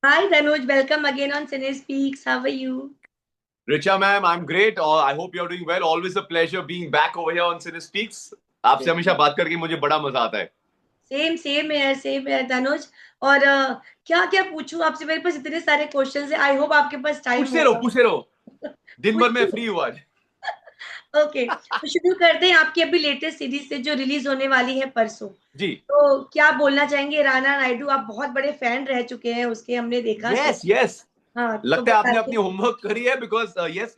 Hi Dhanuj, welcome again on Cine Speaks. How are you? Richa ma'am, I'm great. I hope you're doing well. Always a pleasure being back over here on Cine Speaks. आपसे हमेशा बात करके मुझे बड़ा मजा आता है. Same है धनुज। और क्या क्या पूछूं आपसे? मेरे पास इतने सारे क्वेश्चंस हैं। आई होप आपके पास टाइम पूछते रहो, होगा। पूछते रहो. दिन भर मैं पूछूं? फ्री हूँ आज. ओके, तो शुरू करते हैं आपकी अभी लेटेस्ट सीरीज से जो रिलीज होने वाली है परसों। जी. तो क्या बोलना चाहेंगे? राणा नायडू, आप बहुत बड़े फैन रह चुके हैं उसके, हमने देखा तो। Yes yes. हाँ, तो लगता है आपने अपनी बताइए। होमवर्क करी है बिकॉज यस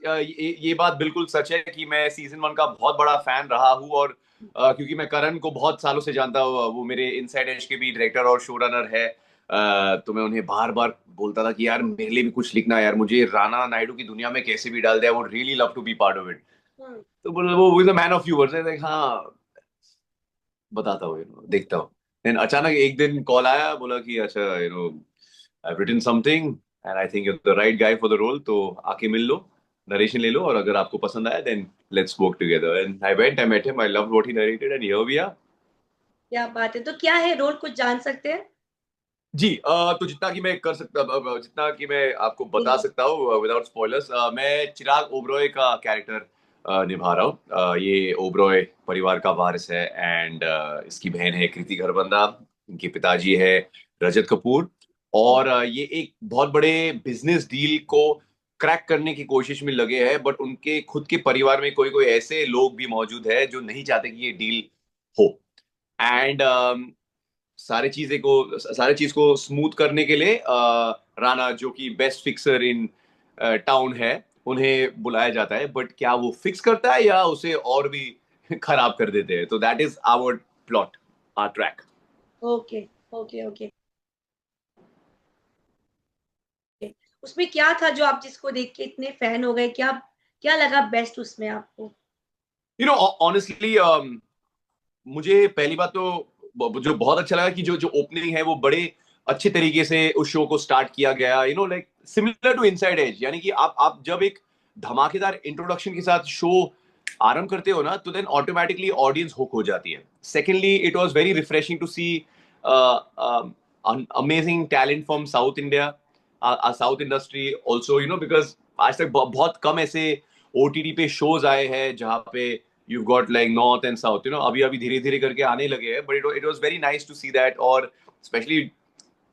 ये बात बिल्कुल सच है कि मैं सीजन 1 का बहुत बड़ा फैन रहा हूँ और क्योंकि मैं करण को बहुत सालों से जानता हूँ. वो मेरे इनसाइड एज के भी डायरेक्टर और शो रनर है. तो मैं उन्हें बार बार बोलता था कि यार मेरे लिए भी कुछ लिखना है यार, मुझे राणा नायडू की दुनिया में कैसे भी डाल दिया. वो really love to be part of it. Hmm. तो बोला वो is a man of few words. Like हाँ, बताता हूँ देखता हूँ. देन अचानक एक दिन कॉल आया, बोला कि अच्छा I have written something and I think you are the right guy for the role, तो आके मिल लो, नरेशन ले लो और अगर आपको पसंद आया then let's work together. And I went, I met him, I loved what he narrated and here we are. क्या बात है! तो क्या है रोल, कुछ जान सकते हैं? जी. तो जितना कि मैं कर सकता, जितना कि मैं आपको बता जी। सकता हूँ विदाउट स्पॉयलर्स, मैं चिराग ओबरॉय का कैरेक्टर निभा रहा हूँ. ये ओबरॉय परिवार का वारिस है एंड इसकी बहन है कृति खरबंदा. इनके पिताजी है रजत कपूर. और ये एक बहुत बड़े बिजनेस डील को क्रैक करने की कोशिश में लगे हैं, बट उनके खुद के परिवार में कोई कोई ऐसे लोग भी मौजूद है जो नहीं चाहते कि ये डील हो. एंड सारे चीज को स्मूथ करने के लिए राणा जो कि बेस्ट फिक्सर इन टाउन है, उन्हें बुलाया जाता है. बट क्या वो फिक्स करता है या उसे और भी खराब कर देते हैं? तो that is our plot, our track. Okay, okay, okay. उसमें क्या था जो आप जिसको देख के इतने फैन हो गए? क्या क्या लगा बेस्ट उसमें आपको? यू नो ऑनेस्टली, मुझे पहली बात तो जो बहुत अच्छा लगा कि जो जो ओपनिंग है वो बड़े अच्छे तरीके से उस शो को स्टार्ट किया गया. Like similar to Inside Edge, यानी कि आप जब एक धमाकेदार इंट्रोडक्शन के साथ शो आरंभ करते हो ना, तो देन ऑटोमेटिकली ऑडियंस हुक हो जाती है. Secondly, it was very refreshing to see amazing talent from South India, South industry also. Because आज तक बहुत कम ऐसे ओटीटी पे शोज आए हैं जहाँ पे you got like north and south. अभी अभी धीरे धीरे करके आने लगे हैं, but it was very nice to see that. और स्पेशली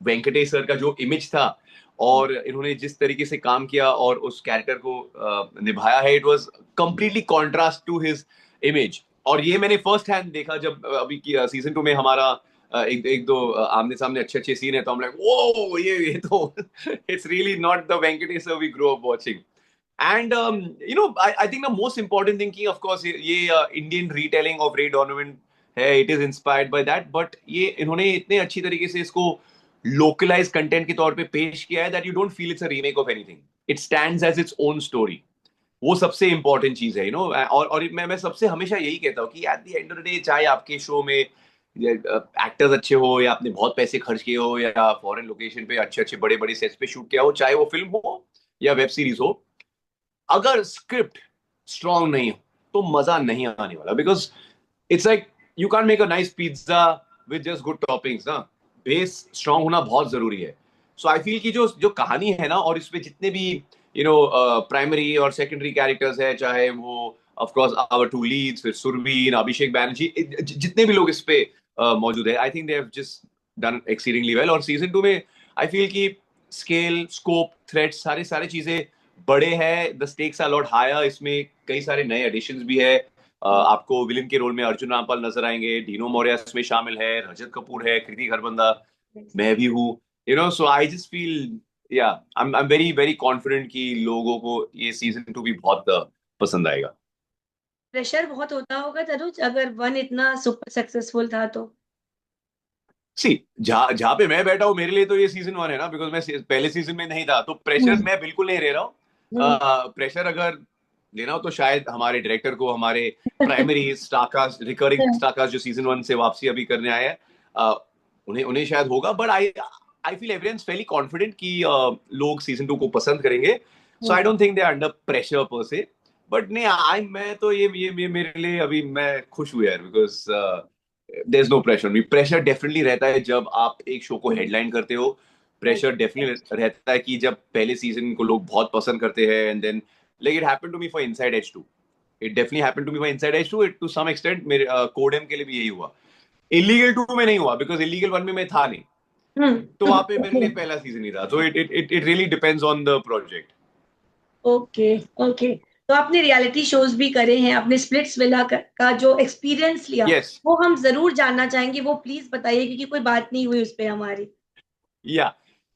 वेंकटेश सर का जो इमेज था और इन्होंने जिस तरीके से काम किया और उस कैरेक्टर को निभाया है, it was completely contrast to his image. और ये मैंने फर्स्ट हैंड देखा जब अभी की सीजन 2 में हमारा एक एक दो आमने सामने अच्छे अच्छे सीन है, तो हम लाइक वो ये तो it's really not the Venkatesh we grow up watching. And I think the most important thing कि of course ये Indian retelling of Ray Donovan है. It is inspired by that, but ये इन्होंने इतने अच्छी तरीके से इसको localized content के तौर पे पेश किया है that you don't feel it's a remake of anything. It stands as its own story. वो सबसे इंपॉर्टेंट चीज है. और मैं सबसे हमेशा यही कहता हूँ कि eight the end of the day, चाहे आपके शो में एक्टर्स अच्छे हो या आपने बहुत पैसे खर्च किए हो या फॉरेन लोकेशन पे अच्छे अच्छे बड़े बड़े सेट्स पे शूट किया हो, चाहे वो फिल्म हो या वेब सीरीज हो, अगर स्क्रिप्ट स्ट्रांग नहीं हो तो मजा नहीं आने वाला. Because it's like you can make a nice pizza with just good toppings ना. बेस स्ट्रांग होना बहुत जरूरी है. सो आई फील कि जो जो कहानी है ना, और इसमें जितने भी प्राइमरी और सेकेंडरी कैरेक्टर्स है, चाहे वो of course our two leads, फिर सुरवीन, अभिषेक बैनर्जी, जितने भी लोग इस पे मौजूद है, I think they have just done exceedingly well. और सीजन 2 में आई फील कि स्केल, स्कोप, थ्रेट्स, सारे सारे चीजें बड़े हैं. The stakes are lot higher. इसमें कई सारे नए एडिशंस भी है. आपको विलन के रोल में अर्जुन रामपाल नजर आएंगे, डीनो मौर्य इसमें शामिल है, रजत कपूर है, कृति खरबंदा, मैं भी हूँ. सो आई जस्ट फील या I am very very confident कि लोगों को ये सीजन 2 भी बहुत पसंद आएगा. प्रेशर बहुत होता होगा तनुज, अगर वन इतना सुपर सक्सेसफुल था तो। सी, जहाँ जहाँ पे मैं बैठा हूँ मेरे लिए तो ये सीजन 1 है ना, बिकॉज मैं पहले सीजन में नहीं था, तो प्रेशर हम्म। मैं बिल्कुल नहीं ले रहा हम्म। हूँ. प्रेशर अगर लेना हो तो शायद हमारे डायरेक्टर को, हमारे प्राइमरी स्टारकास्ट, रिकरिंग स्टारकास्ट जो सीजन 1 से वापसी अभी करने आए हैं, उन्हें उन्हें शायद होगा. But I I feel everyone's fairly confident कि लोग सीजन 2 को पसंद करेंगे. So I don't think they are under pressure per se. But नहीं, आई मैं तो ये मेरे लिए अभी मैं खुश हूँ यार, because there is no pressure. मी प्रेशर डेफिनेटली रहता है जब आप एक शो को हेडलाइन करते हो, प्रेशर डेफिनेटली रहता है कि जब पहले सीजन को लोग बहुत पसंद करते हैं and then like it happened to me for Inside Edge two, it definitely happened to me for Inside Edge two, it to some extent मेरे कोडेम के लिए भी यही हुआ। इलीगल 2 में नहीं हुआ बिकॉज इलीगल 1 में मैं था नहीं, तो वहां पे मेरे लिए पहला सीजन ही था। So it really depends on the project. Okay okay. तो आपने रियलिटी शोज भी करे हैं, आपने स्प्लिट्स विला का जो एक्सपीरियंस लिया यस वो हम जरूर जानना चाहेंगे, वो प्लीज बताइए, क्योंकि कोई बात नहीं हुई उस पे हमारी। या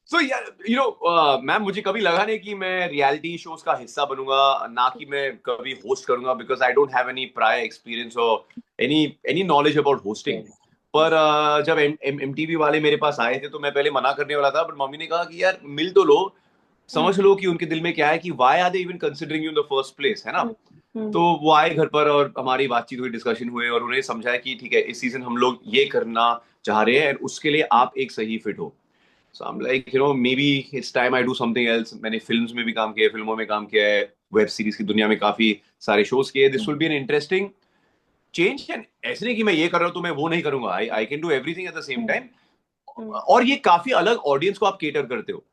सो यू नो मैम, मुझे कभी लगा नहीं कि मैं रियलिटी शोज का हिस्सा बनूंगा, ना कि मैं कभी होस्ट करूंगा, because I don't have any prior experience और any any knowledge about hosting. Yes. पर जब एमटीवी वाले मेरे पास आए थे तो मैं पहले मना करने वाला था, बट मम्मी ने कहा कि यार मिल तो लो, हम्म, समझ लो कि उनके दिल में क्या है, कि why are they even considering you in the first place, है ना। हम्म, हम्म, तो वो आए घर पर और हमारी बातचीत हुई, डिस्कशन हुए, और उन्हें समझाया कि ठीक है इस सीजन हम लोग ये करना चाह रहे हैं, उसके लिए आप एक सही फिट हो। So I am like you know may be it's time I do something else. मैंने फिल्म्स में भी काम किया है, फिल्मों में काम किया है, वेब सीरीज की दुनिया में काफी सारे शोज किए। This will be an interesting change. And ऐसे नहीं कि मैं ये कर रहा हूँ तो मैं वो नहीं करूंगा, I I can do everything at the same hmm, time. Hmm, और ये काफी अलग ऑडियंस को आप केटर करते हो।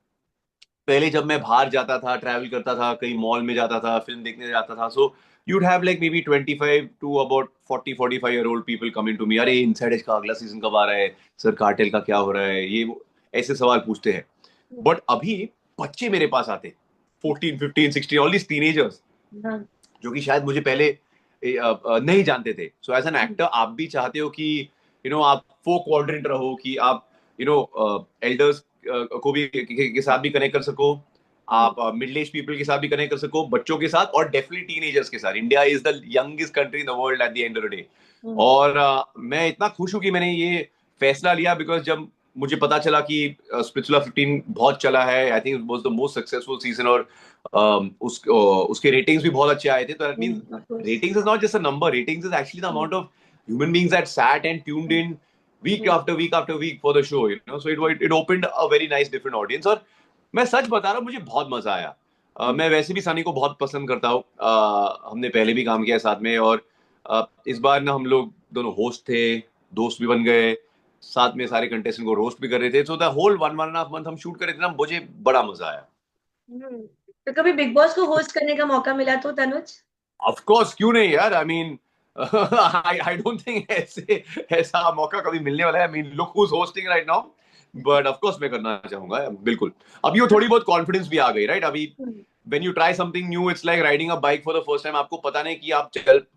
पहले जब मैं बाहर जाता था, ट्रैवल करता था, कहीं मॉल में जाता था, फिल्म देखने जाता था, सो you'd have like maybe 25 to about 40-45 year old people coming to me, अरे इनसाइड एज का अगला सीजन कब आ रहा है सर, कार्टेल का क्या हो रहा है, ये वो ऐसे सवाल पूछते हैं। बट अभी बच्चे मेरे पास आते, 14 15 16, ऑल दीस टीनेजर्स, हाँ, जो कि शायद मुझे पहले नहीं जानते थे। सो एज एन एक्टर आप भी चाहते हो कि यू नो आप फोर क्वाड्रेंट रहो, कि आप यू नो एल्डर्स को भी के साथ भी कनेक्ट कर सको, आप मिडिल एज पीपल के साथ भी कनेक्ट कर सको, बच्चों के साथ, और डेफिनेटली टीनेजर्स के साथ। India is the youngest country in the world at the end of the day. Hmm, और मैं इतना खुश हूं कि मैंने ये फैसला लिया, बिकॉज जब मुझे पता चला कि स्पिरिचुअला 15 बहुत चला है, I think it was the most successful season, और उसके रेटिंग्स भी बहुत अच्छे आए थे, तो that means of course. ratings is not just a number. Ratings is actually the amount of human beings that sat and tuned in week after week after week for the show, you know. So it opened a very nice different audience, और मैं सच बता रहा हूँ मुझे बहुत मजा आया। मैं वैसे भी सनी को बहुत पसंद करता हूँ, हमने पहले भी काम किया है साथ में, और इस बार ना हम लोग दोनों होस्ट थे, दोस्त भी बन गए, साथ में सारे कंटेस्टेंट को रोस्ट भी कर रहे थे। सो द होल 1.5 month हम शूट कर रहे थे ना, मुझे बड़ा मजा आया। तो कभी बिग बॉस को होस्ट करने का मौका मिला तो तनुज? ऑफ कोर्स, क्यों नहीं यार, I mean I don't think ऐसे ऐसा मौका कभी मिलने वाला है। I mean look who is hosting right now, but of course मैं करना चाहूंगा बिल्कुल। अभी वो थोड़ी बहुत कॉन्फिडेंस भी आ गई, राइट। अभी when you try something new, it's like riding a bike for the first time. आपको पता नहीं कि आप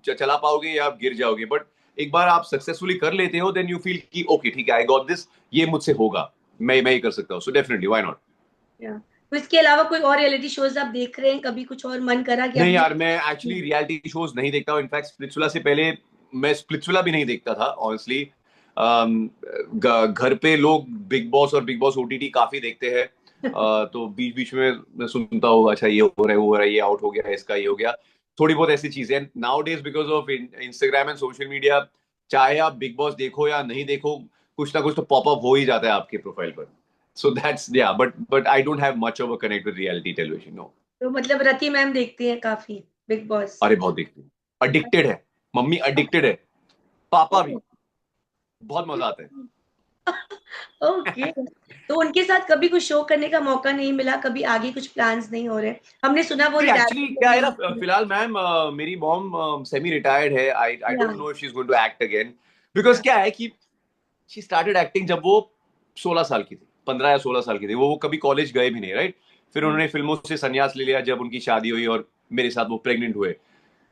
चला पाओगे या आप गिर जाओगे, बट एक बार आप सक्सेसफुली कर लेते हो, देन यू फील कि ओके ठीक है, आई गॉट दिस, ये मुझसे होगा, मैं ये कर सकता हूँ। So definitely why not. या तो इसके अलावा कोई और रियलिटी शोज आप देख रहे हैं? कभी कुछ और मन करा कि नहीं आपने? यार, मैं एक्चुअली रियलिटी शोज नहीं देखता हूँ। इनफैक्ट स्प्लिट्सविला से पहले मैं स्प्लिट्सविला भी नहीं देखता था ऑनेस्टली। घर पे लोग बिग बॉस और बिग बॉस ओटीटी काफी देखते हैं, तो बीच बीच में मैं सुनता हूँ, अच्छा ये हो रहा है, वो हो रहा है, ये आउट हो गया, इसका ये हो गया, थोड़ी बहुत ऐसी चीजें। Now days because of Instagram and social media, चाहे आप बिग बॉस देखो या नहीं देखो, कुछ ना कुछ तो पॉपअप हो ही जाता है आपके प्रोफाइल पर। So that's ya but I don't have much of a connect with reality television, no. तो मतलब रति मैम देखती हैं काफी बिग बॉस? अरे बहुत देखती हूँ, अडिक्टेड है, मम्मी अडिक्टेड है, पापा भी, बहुत मजा आता है। ओके। तो उनके साथ कभी कुछ शो करने का मौका नहीं मिला? कभी आगे कुछ प्लान्स नहीं हो रहे? हमने सुना वो एक्चुअली क्या है ना, रिटायरमेंट। फिलहाल मैम मेरी मॉम सेमी रिटायर्ड है। I I ya don't know if she is going to act again, because क्या है कि शी स्टार्टेड एक्टिंग जब वो 16 साल की थी, 15 या 16 साल की थी। वो कभी कॉलेज गए भी नहीं, राइट। फिर उन्होंने फिल्मों से संन्यास ले लिया जब उनकी शादी हुई, और मेरे साथ वो प्रेग्नेंट हुए।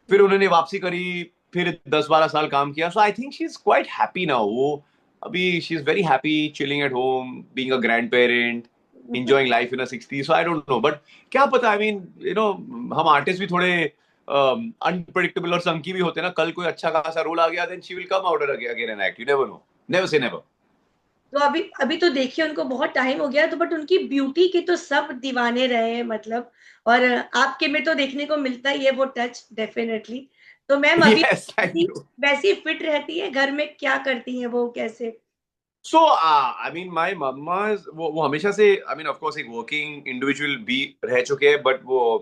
फिर उन्होंने वापसी करी, फिर 10-12 साल काम किया। So I think she is quite happy now. वो अभी she is very happy chilling at home, being a grand parent, enjoying life in a 60. So I don't know, but क्या पता, आई मीन यू नो, हम artist भी थोड़े unpredictable और संकी भी होते हैं ना। कल कोई अच्छा खासा रोल आ गया, then she will come out again and act, you never know, never say never. तो अभी अभी तो देखिए उनको बहुत टाइम हो गया, तो बट उनकी ब्यूटी के तो सब दीवाने रहे हैं मतलब। और आपके में तो देखने को मिलता ही है वो टच, डेफिनेटली। तो मैम अभी यस, थैंक वैसी यू। वैसी फिट रहती है घर में? क्या करती हैं वो, कैसे? सो आई मीन माय मम्मा, वो हमेशा से, आई मीन ऑफ कोर्स एक वर्किंग इंडिविजुअल भी रह चुके हैं, बट वो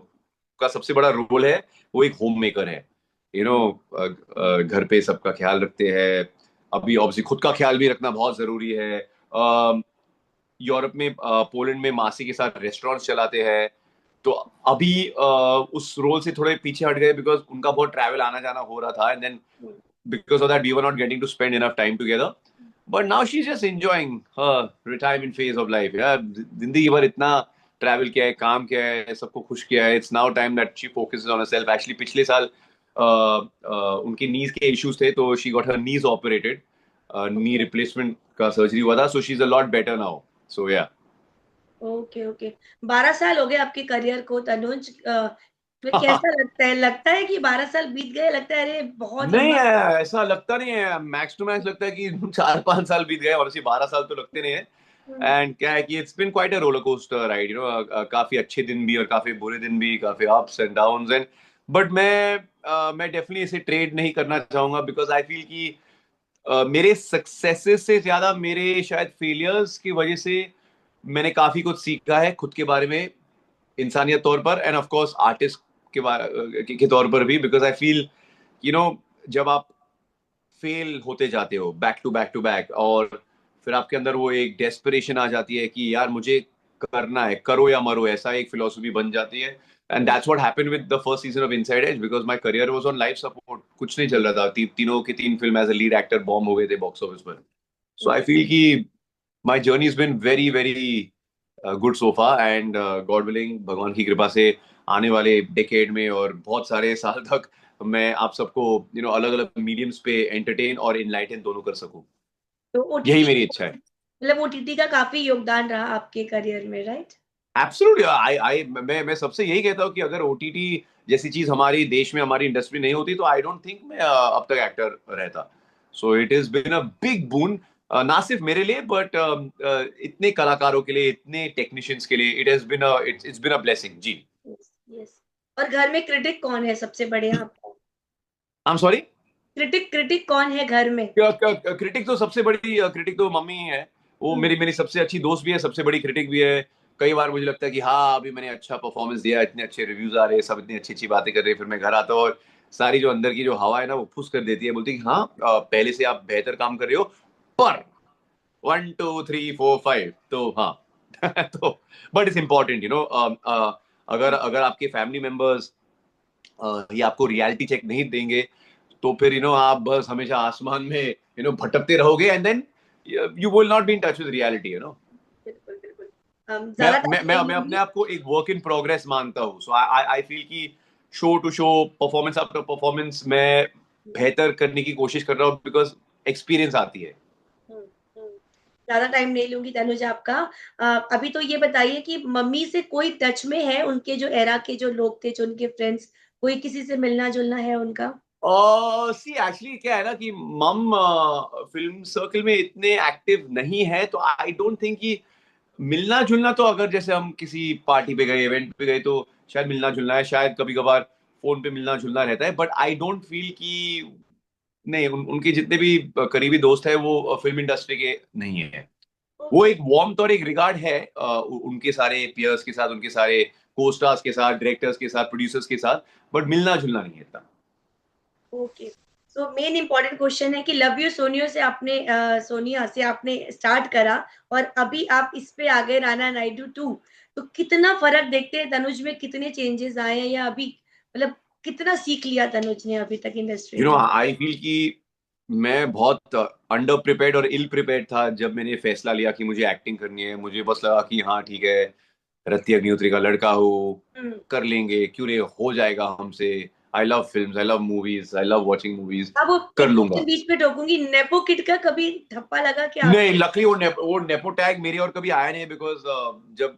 का सबसे बड़ा रोल है, वो एक होम मेकर है, यू नो। घर पे सबका ख्याल रखते हैं। अभी ऑब्वियसली खुद का ख्याल भी रखना बहुत जरूरी है। यूरोप में पोलैंड में मासी के साथ रेस्टोरेंट्स चलाते हैं। तो अभी उस रोल से थोड़े पीछे हट गए बिकॉज उनका बहुत ट्रैवल आना जाना हो रहा था, and then because of that we were not getting to spend enough time together. But now she's just enjoying her retirement phase of life. यार जिंदगी भर इतना ट्रैवल किया है, काम किया है, सबको खुश किया है। It's now time that she focuses on herself. Actually पिछले साल उनके नीज के इश्यूज थे, तो she got her knees operated, knee replacement का सर्जरी हुआ था, so she is a lot better now. So yeah okay okay. 12 साल हो गए आपके करियर को तनुज, फिर कैसा लगता है कि 12 साल बीत गए, लगता है अरे बहुत नहीं लंबा। ऐसा लगता नहीं है, मैक्स टू मैक्स लगता है कि 4-5 साल बीत गए, और 12 साल तो लगते नहीं है। हम्म, एंड क्या है कि it's been quite a roller coaster ride, काफी अच्छे दिन भी और काफी बुरे दिन भी, काफी ups and downs, and but मैं डेफिनेटली इसे ट्रेड नहीं करना चाहूंगा, बिकॉज आई फील कि मेरे सक्सेसेस से ज्यादा मेरे शायद फेलियर्स की वजह से मैंने काफी कुछ सीखा है खुद के बारे में, इंसानियत तौर पर, एंड ऑफ कोर्स आर्टिस्ट के तौर पर भी, बिकॉज आई फील जब आप फेल होते जाते हो बैक टू बैक, और फिर आपके अंदर वो एक डेस्परेशन आ जाती है कि यार मुझे करना है, करो या मरो, ऐसा एक फिलोसफी बन जाती है। And that's what happened with the first season of Inside Edge, because my career was on life support, कुछ नहीं चल रहा था, तीनों की तीन film as a lead actor bomb हो गए थे बॉक्स ऑफिस पर। सो आई फील कि my journey has been very very good so far, and God willing, भगवान की कृपा से आने वाले डेकेड में और बहुत सारे साल तक मैं आप सबको अलग अलग मीडियम्स पे एंटरटेन और इनलाइटन दोनों कर सकूं, तो यही ओटीटी, मेरी इच्छा है। मतलब ओटीटी का काफी योगदान रहा आपके करियर में, राइट? एब्सोल्युटली, आई आई मैं सबसे यही कहता हूँ कि अगर ओटीटी जैसी चीज हमारी देश में, हमारी इंडस्ट्री नहीं होती, तो आई डोंट थिंक मैं अब तक एक्टर रहता। So it is been a big boon, ना सिर्फ मेरे लिए बट इतने कलाकारों के लिए, इतने टेक्नीशियंस के लिए, इट्स बिन अ ब्लेसिंग जी। Yes yes. और घर में क्रिटिक कौन है सबसे बड़े आपका? I am sorry, critic critic कौन है घर में? क्रिटिक तो सबसे बड़ी क्रिटिक तो मम्मी ही है। वो हम्म, मेरी मेरी सबसे अच्छी दोस्त भी है, सबसे बड़ी क्रिटिक भी है। कई बार मुझे लगता है कि हाँ अभी मैंने अच्छा परफॉर्मेंस दिया, इतने अच्छे रिव्यूज आ रहे हैं, सब इतनी अच्छी अच्छी बातें कर रहे हैं, फिर मैं घर आता हूँ और सारी जो अंदर की जो हवा है ना वो फुस कर देती है, बोलती है कि हाँ पहले से आप बेहतर काम कर रहे हो, पर 1 2 3 4 5 तो हाँ तो बट इट्स इम्पोर्टेंट अगर अगर आपके फैमिली मेंबर्स ये आपको रियलिटी चेक नहीं देंगे, तो फिर आप बस हमेशा आसमान में भटकते रहोगे, and then you will not be in touch with reality. बिल्कुल बिल्कुल। मैं ज्यादा मैं टाइम मैं नहीं मैं अपने लूंगी। आप को एक वर्क इन प्रोग्रेस मानता हूँ, सो आई आई फील कि show to show, performance after performance मैं बेहतर करने की कोशिश कर रहा हूँ, बिकॉज एक्सपीरियंस आती है। हम्म, हम्म। ज्यादा टाइम नहीं लूंगी तनुज आपका। अभी तो ये बताइए कि मम्मी से कोई टच में है, उनके जो एरा के जो लोग थे, जो उनके फ्रेंड्स, कोई किसी से मिलना जुलना है उनका? सी एक्चुअली क्या है ना कि मम फिल्म सर्कल में इतने एक्टिव नहीं है, तो आई डोंट थिंक कि मिलना जुलना, तो अगर जैसे हम किसी पार्टी पे गए, इवेंट पे गए, तो शायद मिलना जुलना है, शायद कभी कभार फोन पे मिलना जुलना रहता है, बट आई डोंट फील कि नहीं, उनके जितने भी करीबी दोस्त है वो फिल्म इंडस्ट्री के नहीं है। वो ओके एक वार्मथ और एक रिगार्ड है उनके सारे पियर्स के साथ, उनके सारे को स्टार्स के साथ, डायरेक्टर्स के साथ, प्रोड्यूसर्स के साथ, बट मिलना जुलना नहीं है इतना। Okay. So main important question है कि लव यू सोनियो से आपने सोनिया से आपने स्टार्ट करा, और अभी आप इस पे आ गए राणा नायडू 2। तो कितना फर्क देखते हैं तनुज में, कितने चेंजेस आए हैं, या अभी मतलब कितना सीख लिया तनुज ने अभी तक इंडस्ट्री में? आई फील कि मैं बहुत अंडर प्रिपेयर्ड और इल प्रिपेयर्ड था जब मैंने फैसला लिया कि मुझे एक्टिंग करनी है। मुझे बस लगा कि हाँ ठीक है, रति अग्निहोत्री का लड़का हो, हम्म। कर लेंगे, क्यों रे, हो जाएगा हमसे। I love films, I love movies, I love watching movies, अब वो कर एक लूंगा। क्वेश्चन बीच में टोकूंगी, नेपो किड का कभी धप्पा लगा कि नहीं, आपको? लकली वो नेपो टैग मेरे और कभी आया नहीं, बिकॉज जब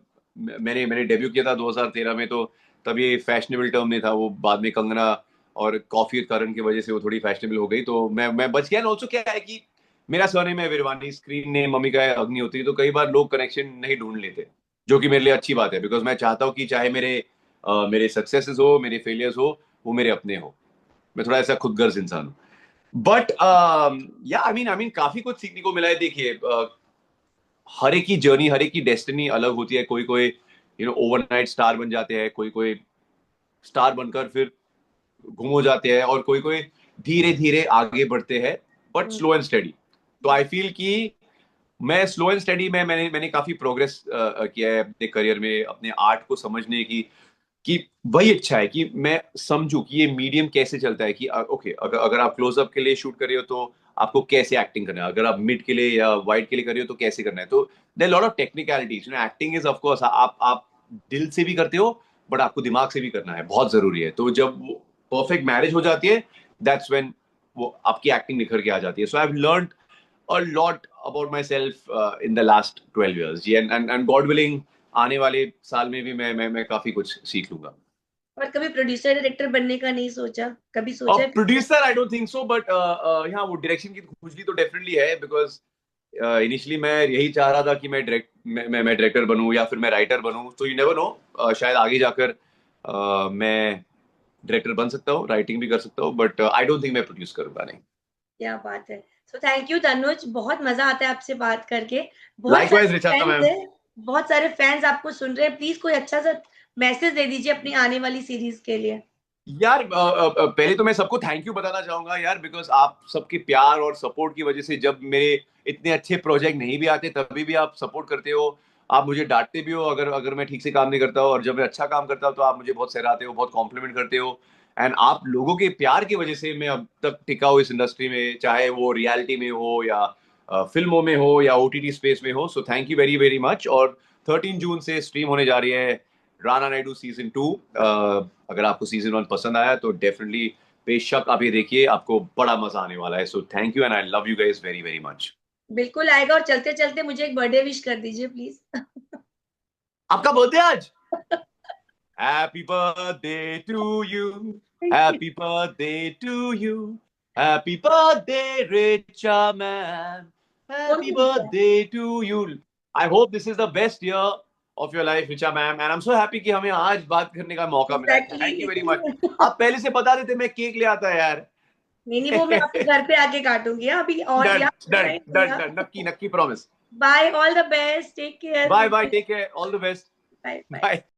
मैंने डेब्यू किया था 2013 में, तो तब ये फैशनेबल टर्म नहीं था, वो बाद में कंगना और कॉफी करण की वजह से वो थोड़ी फैशनेबल हो गई, तो मैं बच गया। ऑल्सो क्या है कि मेरा सरनेम है विरवानी, स्क्रीन नेम मम्मी का है अग्निहोत्री, तो कई बार लोग कनेक्शन नहीं ढूंढ लेते, जो कि मेरे लिए अच्छी बात है, बिकॉज मैं चाहता हूँ कि चाहे मेरे सक्सेसेस हो, मेरे फेलियर्स हो, वो मेरे अपने हो। मैं थोड़ा ऐसा खुदगर्ज इंसान हूँ। बट या आई मीन काफी कुछ सीखने को मिला है। देखिए हर एक की जर्नी, हर एक की डेस्टिनी अलग होती है। कोई कोई ओवरनाइट स्टार बन जाते हैं, कोई कोई स्टार बनकर फिर गुम हो जाते हैं, और कोई कोई धीरे धीरे आगे बढ़ते हैं, but hmm, slow and steady. तो आई फील कि मैं स्लो एंड स्टडी में मैंने काफी प्रोग्रेस किया है अपने करियर में, अपने आर्ट को समझने की, कि वही अच्छा है कि मैं समझूं कि ये मीडियम कैसे चलता है, कि ओके अगर अगर आप क्लोजअप के लिए शूट कर रहे हो तो आपको कैसे एक्टिंग करना है, अगर आप मिड के लिए या वाइड के लिए कर रहे हो तो कैसे करना है। तो there lot of technicalities, acting is of course आप दिल से भी करते हो, बट आपको दिमाग से भी करना है, बहुत जरूरी है। तो जब परफेक्ट मैरिज हो जाती है, दैट्स व्हेन वो आपकी एक्टिंग निखर के आ जाती है। So I have learned a lot about myself in the last 12 years जी, and God willing आने वाले साल में भी मैं काफी कुछ सीख लूंगा। और कभी प्रोड्यूसर डायरेक्टर बनने का नहीं सोचा? कभी सोचा और है? Producer I don't think so, but यहाँ वो डायरेक्शन की खुजली तो डेफिनेटली है, बिकॉज इनिशियली मैं यही चाह रहा था कि मैं डायरेक्टर बनूं या फिर मैं राइटर बनूं। तो यू नेवर नो, शायद आगे जाकर मैं डायरेक्टर बन सकता हूँ, राइटिंग भी कर सकता हूँ, बट आई डोंट थिंक मैं प्रोड्यूस करूंगा नहीं। क्या बात है। सो थैंक यू तनुज, बहुत मजा आता है आपसे बात करके। बहुत लाइकवाइज सारे रिचा फैंस मैम। है, बहुत सारे फैंस आपको सुन रहे हैं। प्लीज कोई अच्छा सा मैसेज दे दीजिए अपनी आने वाली सीरीज के लिए। यार पहले तो मैं सबको थैंक यू बताना चाहूंगा यार, बिकॉज आप सबके प्यार और सपोर्ट की वजह से जब मेरे इतने अच्छे प्रोजेक्ट नहीं भी आते तभी भी आप सपोर्ट करते हो। आप मुझे डांटते भी हो अगर अगर मैं ठीक से काम नहीं करता हूँ, और जब मैं अच्छा काम करता हूँ तो आप मुझे बहुत सराहते हो, बहुत कॉम्प्लीमेंट करते हो। एंड आप लोगों के प्यार की वजह से मैं अब तक टिका हूँ इस इंडस्ट्री में, चाहे वो रियलिटी में हो या फिल्मों में हो या ओटीटी स्पेस में हो। So thank you very very much. और 13 जून से स्ट्रीम होने जा रही है राणा नायडू सीजन 2। अगर आपको सीजन 1 पसंद आया तो डेफिनेटली बेशक आप ये देखिए, आपको बड़ा मजा आने वाला है। So thank you and I love you guys very very much. बिल्कुल आएगा, और चलते चलते मुझे एक बर्थडे विश कर दीजिए प्लीज। आपका बर्थडे आज? Happy birthday to you, thank you. Happy birthday to you, happy birthday Richa ma'am, कौन हैप्पी सी wish birthday to you. I hope this is the best year of your life Richa ma'am, and I am so happy कि हमें आज बात करने का मौका मिला है। Thank you very much. Exactly. आप पहले से बता देते मैं केक ले आता यार। नहीं नहीं, वो मैं आपके घर पे आके काटूंगी। हाँ, अभी और डन यहाँ डन नहीं डन हुआ। डन, नक्की नक्की promise. Bye, all the best, take care, bye goodbye, bye. Take care, all the best. Bye bye. Bye.